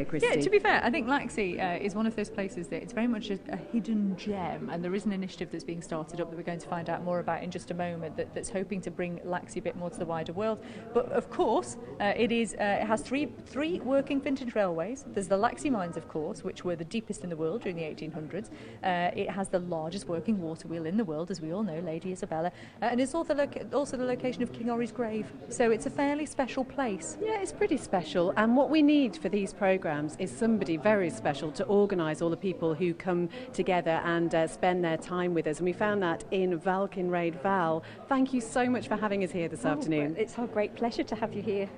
Christy. Yeah, to be fair, I think Laxey is one of those places that it's very much a hidden gem, and there is an initiative that's being started up that we're going to find out more about in just a moment that's hoping to bring Laxey a bit more to the wider world. But of course, it has three working vintage railways. There's the Laxey mines, of course, which were the deepest in the world during the 1800s. It has the largest working water wheel in the world, as we all know, Lady Isabella, and it's also the location of Kinrade's grave. So it's a fairly special place. Yeah, it's pretty special, and what we need for these programmes is somebody very special to organise all the people who come together and spend their time with us, and we found that in Kinrade. Val, thank you so much for having us here this afternoon. It's our great pleasure to have you here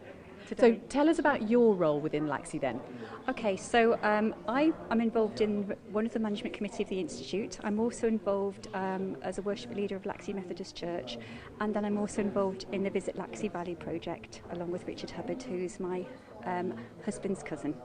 today. So tell us about your role within Laxey then. Okay, so I'm involved in one of the management committee of the Institute. I'm also involved as a worship leader of Laxey Methodist Church, and then I'm also involved in the Visit Laxey Valley project along with Richard Hubbard, who's my husband's cousin.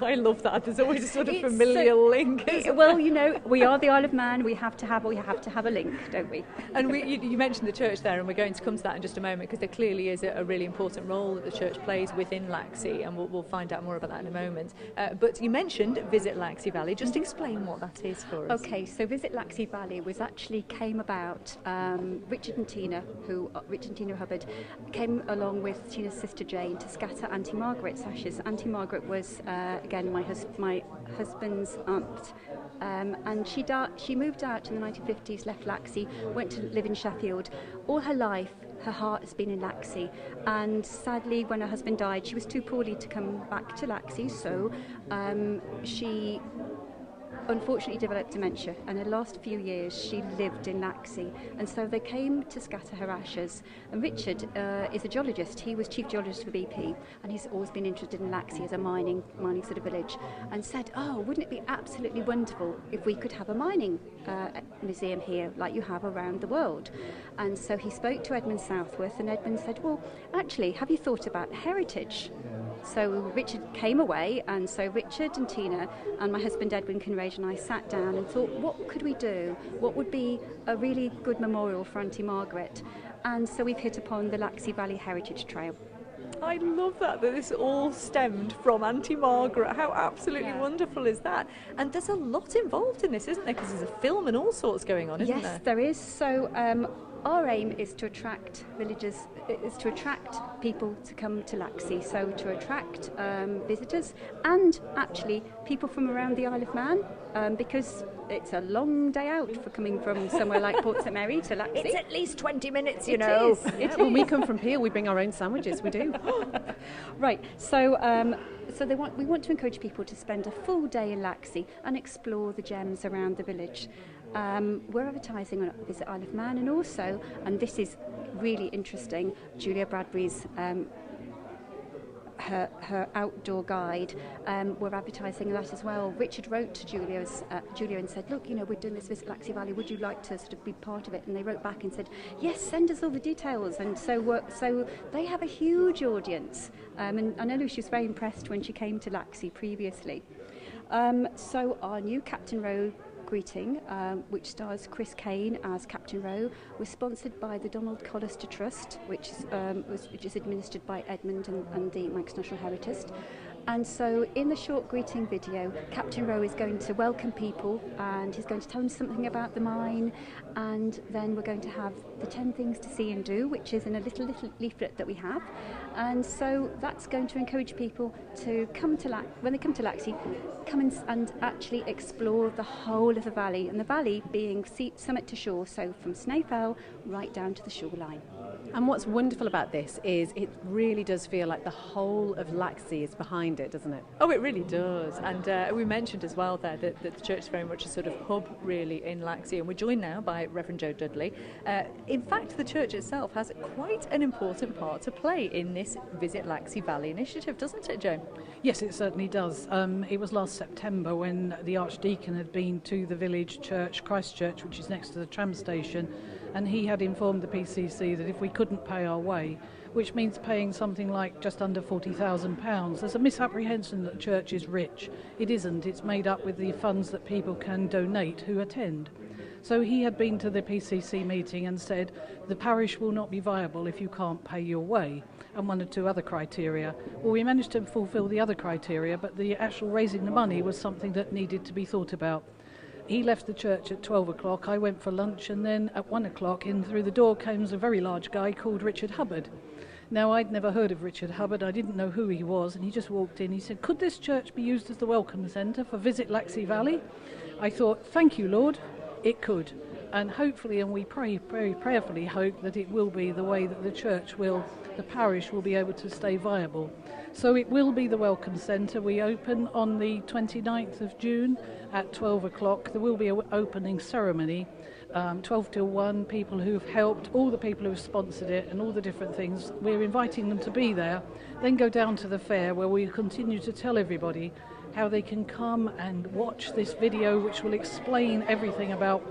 I love that. There's always a sort of familial link. Well, you know, we are the Isle of Man. We have to have a link, don't we? And you mentioned the church there, and we're going to come to that in just a moment, because there clearly is a really important role that the church plays within Laxey, and we'll find out more about that in a moment. But you mentioned Visit Laxey Valley. Just explain what that is for us. Okay, so Visit Laxey Valley came about. Richard and Tina Hubbard came along with Tina's sister Jane to scatter Auntie Margaret's ashes. Auntie Margaret was again my husband's aunt, and she moved out in the 1950s, left Laxey, went to live in Sheffield. All her life her heart has been in Laxey, and sadly when her husband died she was too poorly to come back to Laxey, so she unfortunately developed dementia, and in the last few years she lived in Laxey, and so they came to scatter her ashes. And Richard is a geologist. He was chief geologist for BP, and he's always been interested in Laxey as a mining sort of village, and said, oh, wouldn't it be absolutely wonderful if we could have a mining museum here like you have around the world. And so he spoke to Edmund Southworth, and Edmund said, well, actually, have you thought about heritage? So Richard came away, and so Richard and Tina and my husband Edwin Kinrade and I sat down and thought, what could we do? What would be a really good memorial for Auntie Margaret? And so we've hit upon the Laxey Valley Heritage Trail. I love that this all stemmed from Auntie Margaret. How absolutely wonderful is that? And there's a lot involved in this, isn't there? Because there's a film and all sorts going on, isn't there? Yes, there is. So our aim is to attract people to come to Laxey, so to attract visitors and actually people from around the Isle of Man, because it's a long day out for coming from somewhere like Port St Mary to Laxey. It's at least 20 minutes, you know. When we come from Peel, we bring our own sandwiches, we do. Right, so we want to encourage people to spend a full day in Laxey and explore the gems around the village. We're advertising on Visit Isle of Man, and also, and this is really interesting, Julia Bradbury's her outdoor guide, we're advertising that as well. Richard wrote to Julia and said, look, you know, we're doing this Visit Laxey Valley, would you like to sort of be part of it? And they wrote back and said, yes, send us all the details. And so they have a huge audience, and I know she was very impressed when she came to Laxey previously. So our new Captain Rowe greeting, which stars Chris Kane as Captain Rowe, was sponsored by the Donald Collister Trust, which is administered by Edmund and the Manx National Heritage. And so in the short greeting video, Captain Rowe is going to welcome people, and he's going to tell them something about the mine, and then we're going to have the 10 things to see and do, which is in a little leaflet that we have. And so that's going to encourage people to come to when they come to Laxey, come and actually explore the whole of the valley, and the valley being summit to shore, so from Snaefell right down to the shoreline. And what's wonderful about this is it really does feel like the whole of Laxey is behind it, doesn't it? Oh, it really does. And we mentioned as well there that the church is very much a sort of hub really in Laxey, and we're joined now by Reverend Joe Dudley. In fact, the church itself has quite an important part to play in this Visit Laxey Valley initiative, doesn't it, Joe? Yes, it certainly does. It was last September when the Archdeacon had been to the village church, Christ Church, which is next to the tram station, and he had informed the PCC that if we couldn't pay our way, which means paying something like just under £40,000, there's a misapprehension that the church is rich. It isn't. It's made up with the funds that people can donate who attend. So he had been to the PCC meeting and said the parish will not be viable if you can't pay your way, and 1 or 2 other criteria. Well, we managed to fulfil the other criteria, but the actual raising the money was something that needed to be thought about. He left the church at 12 o'clock, I went for lunch, and then at 1 o'clock in through the door came a very large guy called Richard Hubbard. Now, I'd never heard of Richard Hubbard, I didn't know who he was, and he just walked in. He said, could this church be used as the welcome centre for Visit Laxey Valley? I thought, thank you, Lord, it could. And hopefully, and we pray, very prayerfully hope that it will be the way that the parish will be able to stay viable. So it will be the Welcome Centre. We open on the 29th of June at 12 o'clock. There will be an opening ceremony, 12 till 1, people who've helped, all the people who've sponsored it and all the different things. We're inviting them to be there, then go down to the fair where we continue to tell everybody how they can come and watch this video which will explain everything about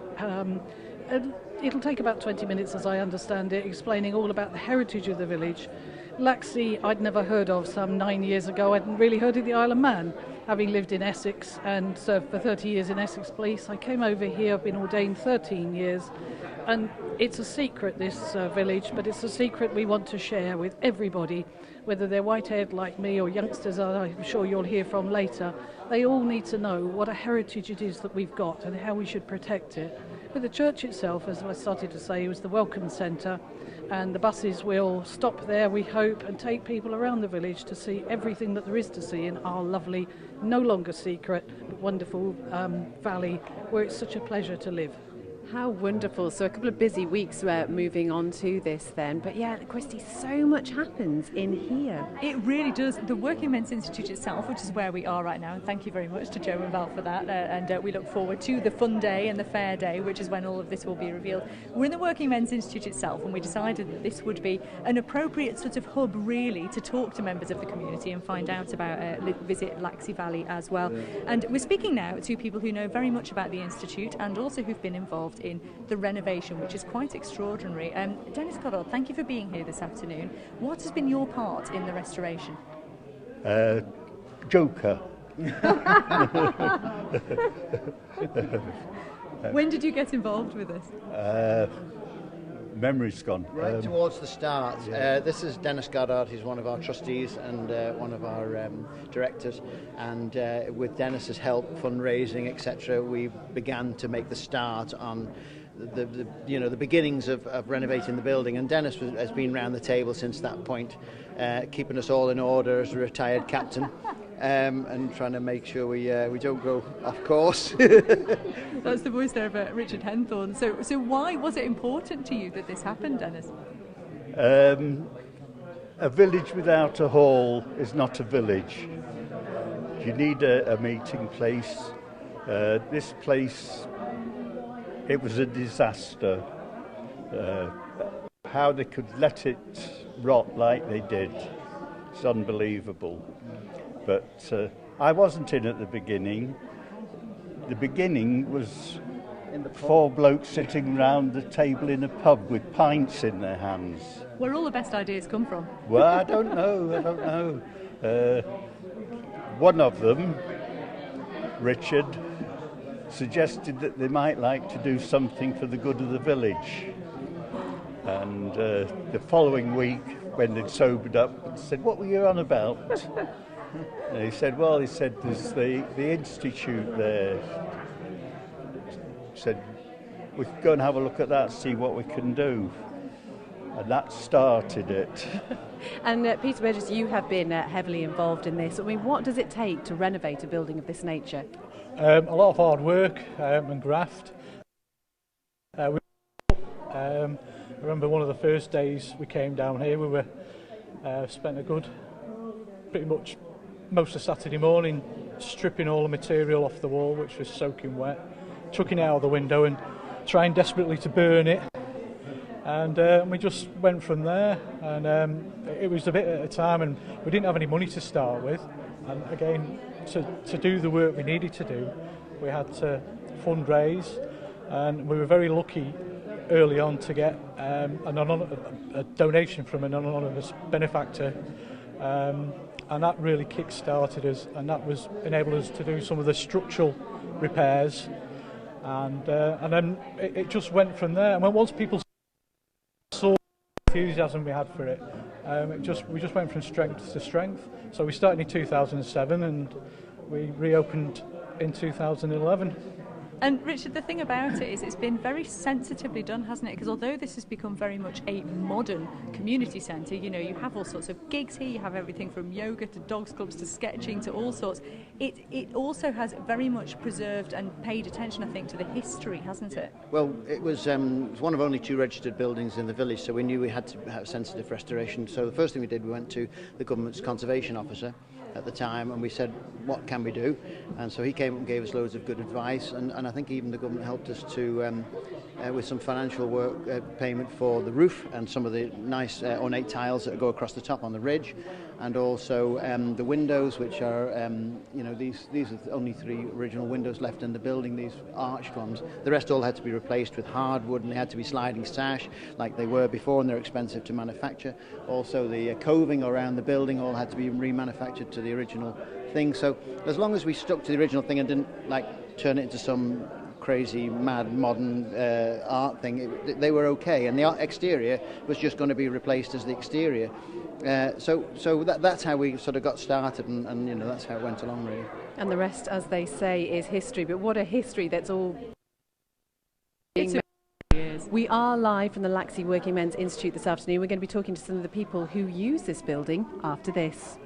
it'll take about 20 minutes as I understand it, explaining all about the heritage of the village. Laxey I'd never heard of some 9 years ago. I hadn't really heard of the Isle of Man, having lived in Essex and served for 30 years in Essex Police. I came over here, I've been ordained 13 years, and it's a secret, this village, but it's a secret we want to share with everybody, whether they're white-haired like me or youngsters I'm sure you'll hear from later. They all need to know what a heritage it is that we've got and how we should protect it. But the church itself, as I started to say, was the Welcome Centre, and the buses will stop there, we hope, and take people around the village to see everything that there is to see in our lovely, no longer secret, but wonderful valley where it's such a pleasure to live. How wonderful. So a couple of busy weeks moving on to this then. But yeah, Christy, so much happens in here. It really does. The Working Men's Institute itself, which is where we are right now, and thank you very much to Joe and Val for that, and we look forward to the fun day and the fair day, which is when all of this will be revealed. We're in the Working Men's Institute itself, and we decided that this would be an appropriate sort of hub really to talk to members of the community and find out about Visit Laxey Valley as well. And we're speaking now to people who know very much about the Institute and also who've been involved in the renovation, which is quite extraordinary. Dennis Goddard, thank you for being here this afternoon. What has been your part in the restoration? Joker. When did you get involved with this? Memory's gone. Right towards the start. Yeah. This is Dennis Goddard. He's one of our trustees and one of our directors. And with Dennis's help, fundraising, etc., we began to make the start on the beginnings of renovating the building. And Dennis has been round the table since that point, keeping us all in order as a retired captain. And trying to make sure we don't go off course. That's the voice there of Richard Henthorn. So why was it important to you that this happened, Dennis? A village without a hall is not a village. You need a meeting place. This place, it was a disaster. How they could let it rot like they did, it's unbelievable. But I wasn't in at the beginning. The beginning was 4 blokes sitting round the table in a pub with pints in their hands. Where all the best ideas come from? Well, I don't know. One of them, Richard, suggested that they might like to do something for the good of the village. And the following week, when they'd sobered up, said, "What were you on about?" And he said, there's the institute there. He said, we could go and have a look at that, see what we can do. And that started it. And Peter Burgess, you have been heavily involved in this. I mean, what does it take to renovate a building of this nature? A lot of hard work and graft. I remember one of the first days we came down here, we were spent a good, pretty much most of Saturday morning stripping all the material off the wall, which was soaking wet, chucking it out of the window and trying desperately to burn it. And we just went from there, and it was a bit at a time, and we didn't have any money to start with. And again, to do the work we needed to do, we had to fundraise, and we were very lucky early on to get a donation from an anonymous benefactor. And that really kick-started us, and that was enabled us to do some of the structural repairs and then it just went from there. And once people saw the enthusiasm we had for it, we just went from strength to strength. So we started in 2007 and we reopened in 2011. And Richard, the thing about it is it's been very sensitively done, hasn't it? Because although this has become very much a modern community centre, you know, you have all sorts of gigs here, you have everything from yoga to dogs clubs to sketching to all sorts. It also has very much preserved and paid attention, I think, to the history, hasn't it? Well, it was one of only 2 registered buildings in the village, so we knew we had to have sensitive restoration. So the first thing we did, we went to the government's conservation officer at the time, and we said, what can we do? And so he came up and gave us loads of good advice, and I think even the government helped us to with some financial work payment for the roof and some of the nice ornate tiles that go across the top on the ridge, and also the windows, which are you know, these are the only 3 original windows left in the building, these arched ones. The rest all had to be replaced with hardwood, and they had to be sliding sash like they were before, and they're expensive to manufacture. Also the coving around the building all had to be remanufactured to the original thing. So as long as we stuck to the original thing and didn't like turn it into some crazy mad modern art thing, they were okay, and the exterior was just going to be replaced as the exterior. So that's how we sort of got started, and you know, that's how it went along really. And the rest, as they say, is history. But what a history that's all being. We are live from the Laxey Working Men's Institute this afternoon. We're going to be talking to some of the people who use this building after this.